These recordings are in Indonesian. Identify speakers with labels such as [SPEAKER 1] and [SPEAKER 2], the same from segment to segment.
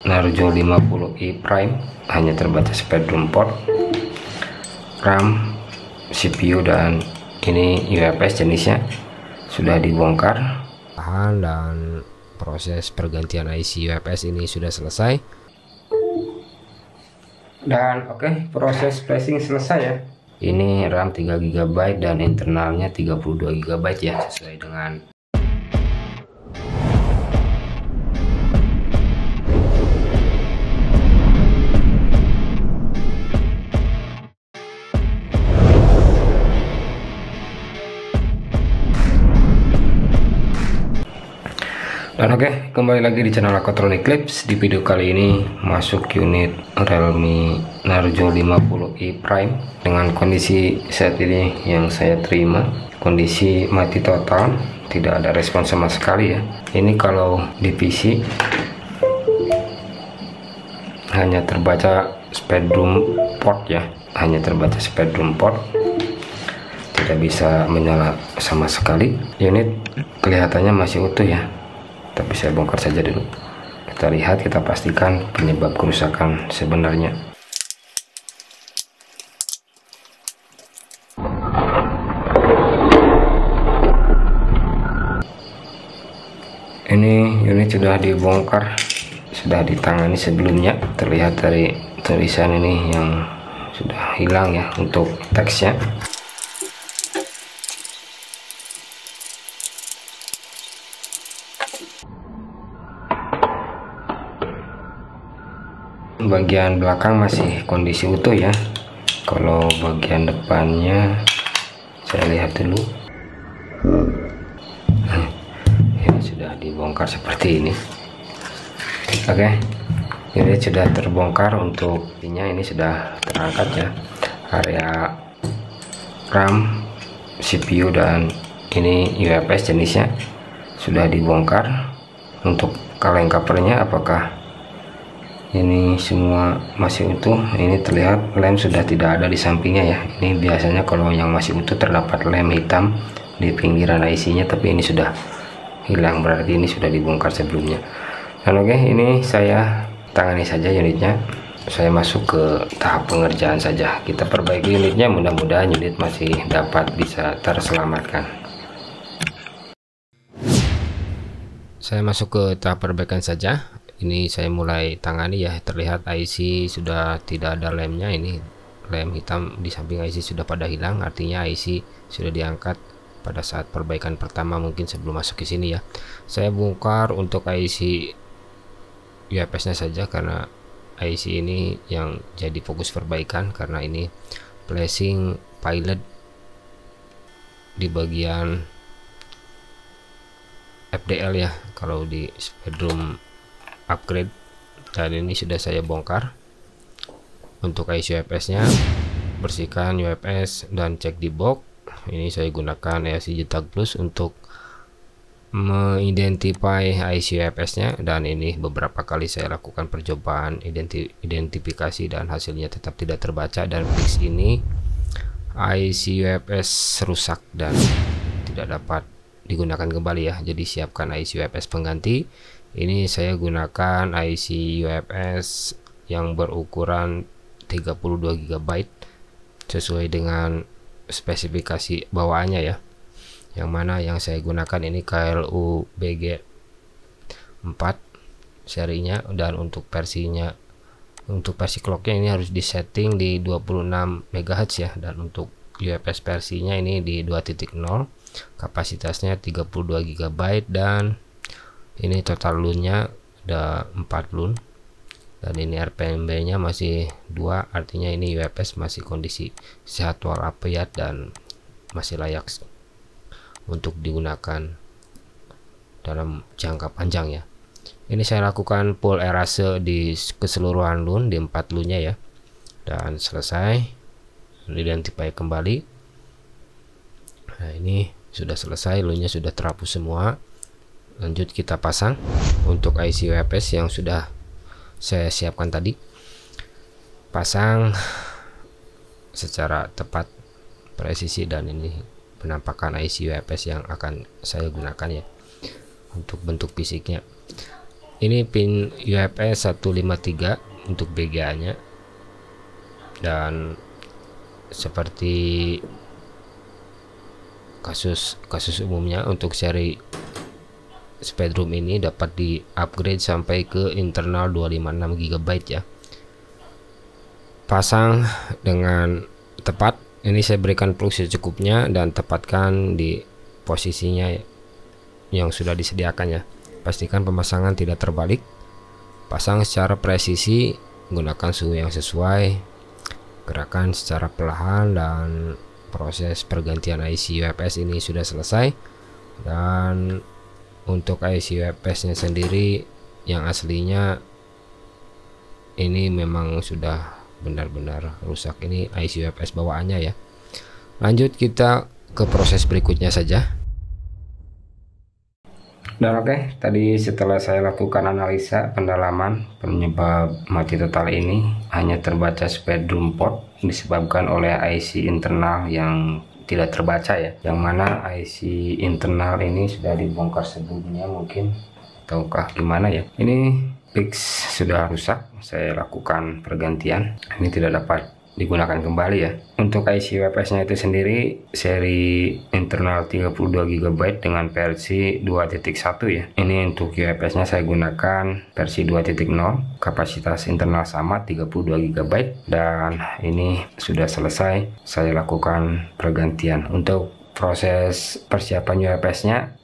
[SPEAKER 1] Narjo 50i Prime, hanya terbatas Spectrum port, RAM, CPU, dan ini UFS jenisnya sudah dibongkar. Dan proses pergantian IC UFS ini sudah selesai. Dan oke, proses flashing selesai ya. Ini RAM 3 GB dan internalnya 32 GB ya, sesuai dengan Dan oke, kembali lagi di channel Aquatronic Clips. Di video kali ini masuk unit Realme Narjo 50i Prime dengan kondisi saat ini yang saya terima, kondisi mati total, tidak ada respon sama sekali ya. Ini kalau di PC hanya terbaca Spectrum port ya, hanya terbaca Spectrum port, tidak bisa menyala sama sekali. Unit kelihatannya masih utuh ya, tapi saya bongkar saja dulu. Kita lihat, kita pastikan penyebab kerusakan sebenarnya. Ini unit sudah dibongkar, sudah ditangani sebelumnya. Terlihat dari tulisan ini yang sudah hilang ya untuk teksnya. Bagian belakang masih kondisi utuh ya. Kalau bagian depannya saya lihat dulu. Ini sudah dibongkar seperti ini. Oke, ini sudah terbongkar. Untuk ini sudah terangkat ya. Area RAM, CPU, dan ini UFS jenisnya sudah dibongkar. Untuk kaleng covernya apakah ini semua masih utuh? Ini terlihat lem sudah tidak ada di sampingnya ya. Ini biasanya kalau yang masih utuh terdapat lem hitam di pinggiran IC nya, tapi ini sudah hilang, berarti ini sudah dibongkar sebelumnya. Dan oke, ini saya tangani saja unitnya. Saya masuk ke tahap pengerjaan saja. Kita perbaiki unitnya, mudah-mudahan unit masih dapat bisa terselamatkan. Saya masuk ke tahap perbaikan saja. Ini saya mulai tangani ya. Terlihat IC sudah tidak ada lemnya. Ini lem hitam di samping IC sudah pada hilang, artinya IC sudah diangkat pada saat perbaikan pertama, mungkin sebelum masuk ke sini ya. Saya bongkar untuk IC UFS nya saja, karena IC ini yang jadi fokus perbaikan, karena ini flashing pilot di bagian FDL ya, kalau di Spectrum upgrade. Dan ini sudah saya bongkar. Untuk IC UFS nya, bersihkan UFS dan cek di box. Ini saya gunakan ESC JTAG Plus untuk mengidentify IC UFS nya, dan ini beberapa kali saya lakukan percobaan identifikasi dan hasilnya tetap tidak terbaca. Dan fix ini IC UFS rusak dan tidak dapat digunakan kembali ya. Jadi siapkan IC UFS pengganti. Ini saya gunakan IC UFS yang berukuran 32 GB sesuai dengan spesifikasi bawaannya ya. Yang mana yang saya gunakan ini KLU BG 4 serinya, dan untuk versinya, untuk versi clocknya ini harus disetting di 26 MHz ya. Dan untuk UFS versinya ini di 2.0, kapasitasnya 32 GB, dan ini total lunnya ada 4 lun, dan ini RPMB nya masih 2, artinya ini UFS masih kondisi sehat walafiat dan masih layak untuk digunakan dalam jangka panjang ya. Ini saya lakukan full erase di keseluruhan lun, di 4 lunnya ya, dan selesai. Identify kembali. Nah, ini sudah selesai, lunnya sudah terhapus semua. Lanjut kita pasang untuk IC UFS yang sudah saya siapkan tadi. Pasang secara tepat, presisi, dan ini penampakan IC UFS yang akan saya gunakan ya untuk bentuk fisiknya. Ini pin UFS 153 untuk BGA nya, dan seperti kasus umumnya untuk seri Speedroom ini dapat di upgrade sampai ke internal 256 GB ya. Pasang dengan tepat, ini saya berikan plug secukupnya dan tepatkan di posisinya yang sudah disediakan ya. Pastikan pemasangan tidak terbalik. Pasang secara presisi, gunakan suhu yang sesuai, gerakan secara perlahan, dan proses pergantian IC UFS ini sudah selesai. Dan untuk IC UFS nya sendiri yang aslinya ini memang sudah benar-benar rusak. Ini IC UFS bawaannya ya. Lanjut kita ke proses berikutnya saja. Dan oke, tadi setelah saya lakukan analisa pendalaman penyebab mati total ini, hanya terbaca Speedroom port disebabkan oleh IC internal yang tidak terbaca ya, yang mana IC internal ini sudah dibongkar sebelumnya mungkin, ataukah gimana ya. Ini fix sudah rusak, saya lakukan pergantian, ini tidak dapat digunakan kembali ya. Untuk IC UFS nya itu sendiri seri internal 32 GB dengan versi 2.1 ya. Ini untuk UFS nya saya gunakan versi 2.0, kapasitas internal sama 32 GB, dan ini sudah selesai saya lakukan pergantian. Untuk proses persiapan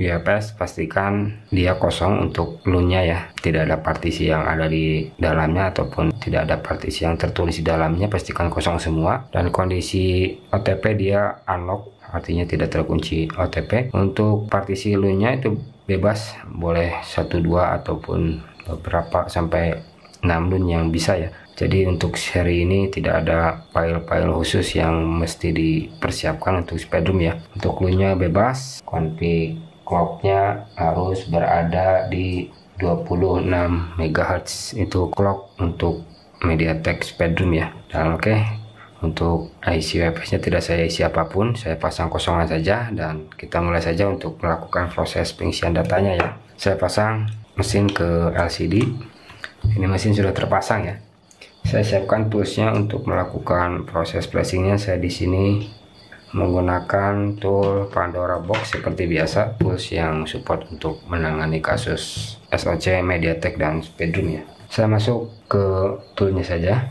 [SPEAKER 1] UFS pastikan dia kosong untuk LUN-nya ya, tidak ada partisi yang ada di dalamnya ataupun tidak ada partisi yang tertulis di dalamnya, pastikan kosong semua. Dan kondisi OTP dia unlock, artinya tidak terkunci OTP. Untuk partisi LUN-nya itu bebas, boleh 1, 2 ataupun beberapa sampai 6 LUN yang bisa ya. Jadi untuk seri ini tidak ada file-file khusus yang mesti dipersiapkan untuk Speedroom ya. Untuk LUN-nya bebas, config clock-nya harus berada di 26 MHz, itu clock untuk MediaTek Speedroom ya. Dan oke, untuk IC UFS nya tidak saya isi apapun, saya pasang kosongan saja, dan kita mulai saja untuk melakukan proses pengisian datanya ya. Saya pasang mesin ke LCD, ini mesin sudah terpasang ya. Saya siapkan toolsnya untuk melakukan proses flashingnya. Saya di sini menggunakan tool Pandora Box seperti biasa, tools yang support untuk menangani kasus SoC, MediaTek, dan Speedroom ya. Saya masuk ke toolnya saja.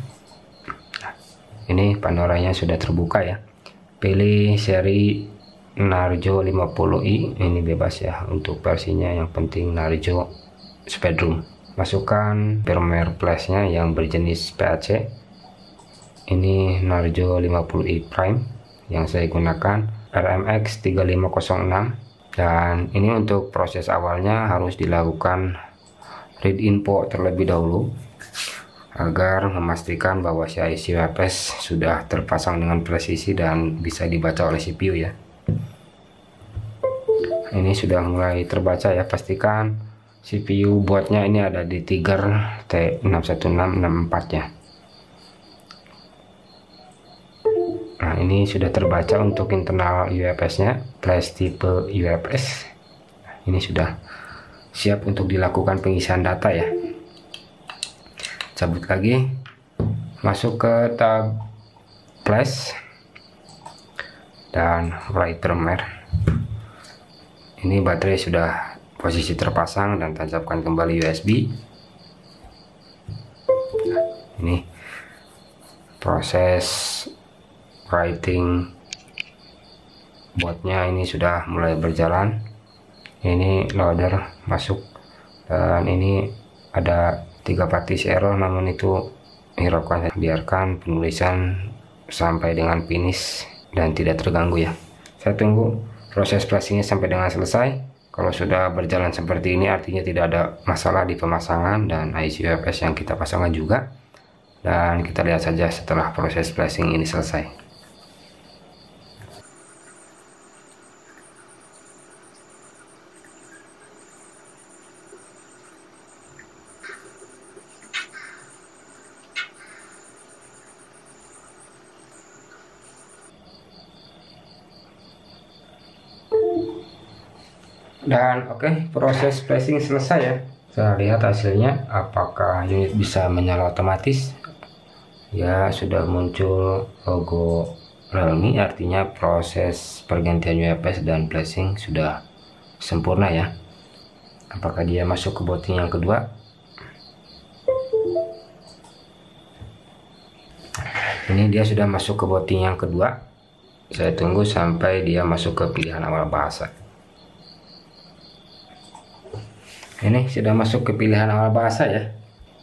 [SPEAKER 1] Ini Pandoranya sudah terbuka ya. Pilih seri Narjo 50i, ini bebas ya untuk versinya, yang penting Narjo Speedroom. Masukkan firmware flashnya yang berjenis PAC, ini Narjo 50i Prime yang saya gunakan, RMX 3506. Dan ini untuk proses awalnya harus dilakukan read info terlebih dahulu agar memastikan bahwa si IC UFS sudah terpasang dengan presisi dan bisa dibaca oleh CPU ya. Ini sudah mulai terbaca ya, pastikan CPU boardnya ini ada di Tiger T61664 ya. Nah, ini sudah terbaca untuk internal UFS nya, flash tipe UFS. Ini sudah siap untuk dilakukan pengisian data ya. Cabut lagi, masuk ke tab flash dan write firmware. Ini baterai sudah posisi terpasang dan tancapkan kembali USB. Ini proses writing boardnya ini sudah mulai berjalan. Ini loader masuk, dan ini ada 3 partisi error, namun itu hiraukan, biarkan penulisan sampai dengan finish dan tidak terganggu ya. Saya tunggu proses flashingnya sampai dengan selesai. Kalau sudah berjalan seperti ini artinya tidak ada masalah di pemasangan dan IC UFS yang kita pasangkan juga. Dan kita lihat saja setelah proses flashing ini selesai. Dan oke, proses flashing selesai ya. Kita lihat hasilnya, apakah unit bisa menyala otomatis. Ya, sudah muncul logo Realme, artinya proses pergantian UFS dan flashing sudah sempurna ya. Apakah dia masuk ke booting yang kedua? Ini dia sudah masuk ke booting yang kedua. Saya tunggu sampai dia masuk ke pilihan awal bahasa. Ini sudah masuk ke pilihan awal bahasa ya.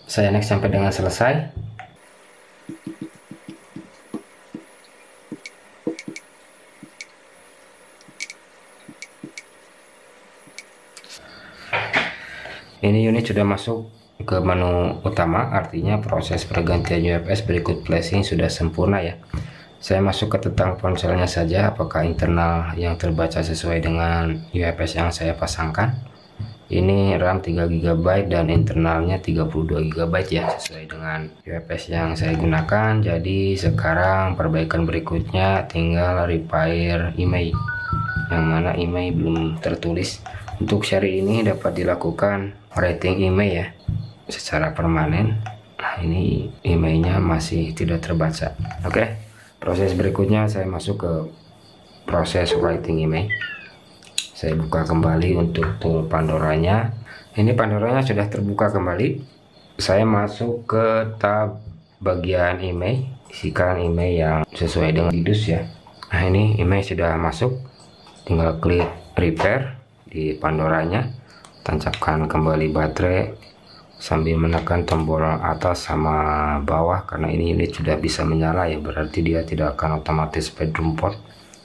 [SPEAKER 1] Saya next sampai dengan selesai. Ini unit sudah masuk ke menu utama, artinya proses pergantian UFS berikut flashing sudah sempurna ya. Saya masuk ke tentang ponselnya saja, apakah internal yang terbaca sesuai dengan UFS yang saya pasangkan. Ini RAM 3 GB dan internalnya 32 GB ya, sesuai dengan UFS yang saya gunakan. Jadi sekarang perbaikan berikutnya tinggal repair IMEI, yang mana IMEI belum tertulis. Untuk seri ini dapat dilakukan rating IMEI ya secara permanen. Nah, ini IMEI-nya masih tidak terbaca. Oke, proses berikutnya saya masuk ke proses writing IMEI. Saya buka kembali untuk tool Pandoranya. Ini Pandoranya sudah terbuka kembali. Saya masuk ke tab bagian IMEI, isikan IMEI yang sesuai dengan DDoS ya. Nah, ini IMEI sudah masuk, tinggal klik repair di Pandoranya, tancapkan kembali baterai sambil menekan tombol atas sama bawah, karena ini unit sudah bisa menyala ya, berarti dia tidak akan otomatis bedroom port,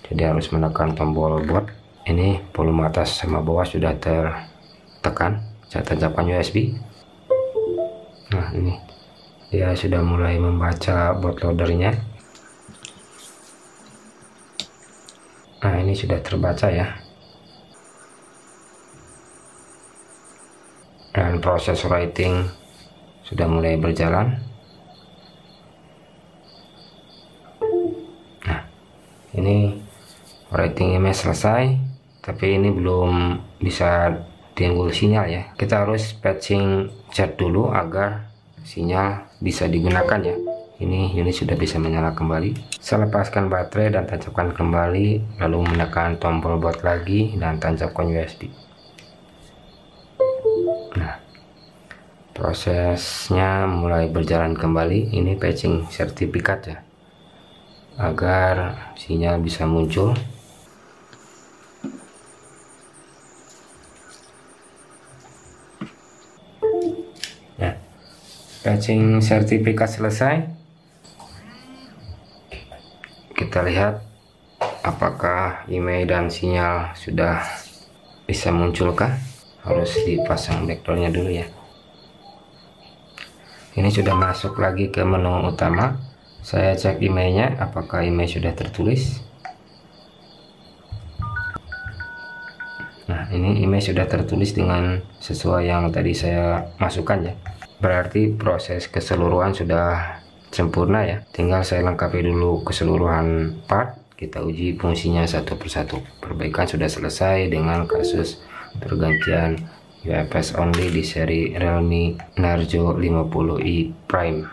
[SPEAKER 1] jadi harus menekan tombol boot. Ini volume atas sama bawah sudah tertekan. Saya tancapkan USB. Nah, ini dia sudah mulai membaca bootloadernya. Nah, ini sudah terbaca ya. Dan proses writing sudah mulai berjalan. Nah, ini writing image selesai, tapi ini belum bisa timbul sinyal ya. Kita harus patching chat dulu agar sinyal bisa digunakan ya. Ini unit sudah bisa menyala kembali. Saya lepaskan baterai dan tancapkan kembali, lalu menekan tombol boot lagi dan tancapkan USB. Nah, prosesnya mulai berjalan kembali. Ini patching sertifikat ya, agar sinyal bisa muncul. Nah, patching sertifikat selesai. Kita lihat apakah IMEI dan sinyal sudah bisa munculkah. Harus dipasang backdoornya dulu ya. Ini sudah masuk lagi ke menu utama. Saya cek IMEI-nya, apakah IMEI sudah tertulis. Nah, ini IMEI sudah tertulis dengan sesuai yang tadi saya masukkan ya. Berarti proses keseluruhan sudah sempurna ya. Tinggal saya lengkapi dulu keseluruhan part. Kita uji fungsinya satu persatu. Perbaikan sudah selesai dengan kasus pergantian UFS only di seri Realme Narzo 50i Prime.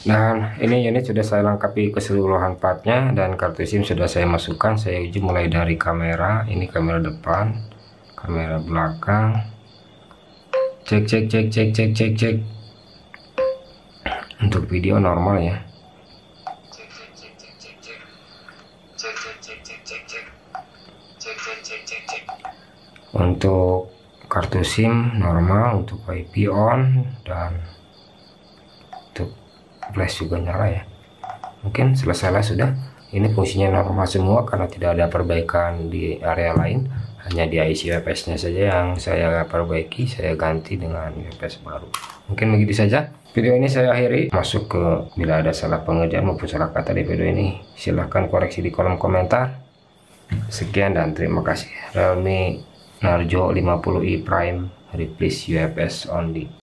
[SPEAKER 1] Dan ini unit sudah saya lengkapi keseluruhan partnya dan kartu SIM sudah saya masukkan. Saya uji mulai dari kamera. Ini kamera depan, kamera belakang. Cek. Untuk video normal ya. Untuk kartu SIM normal, untuk IP on, dan untuk flash juga nyala ya. Mungkin selesailah sudah. Ini fungsinya normal semua karena tidak ada perbaikan di area lain, hanya di IC UFS nya saja yang saya perbaiki, saya ganti dengan UFS baru. Mungkin begitu saja video ini saya akhiri. Masuk ke bila ada salah pengerjaan maupun salah kata di video ini, silahkan koreksi di kolom komentar. Sekian dan terima kasih. Realme Narzo 50i Prime replace UFS only.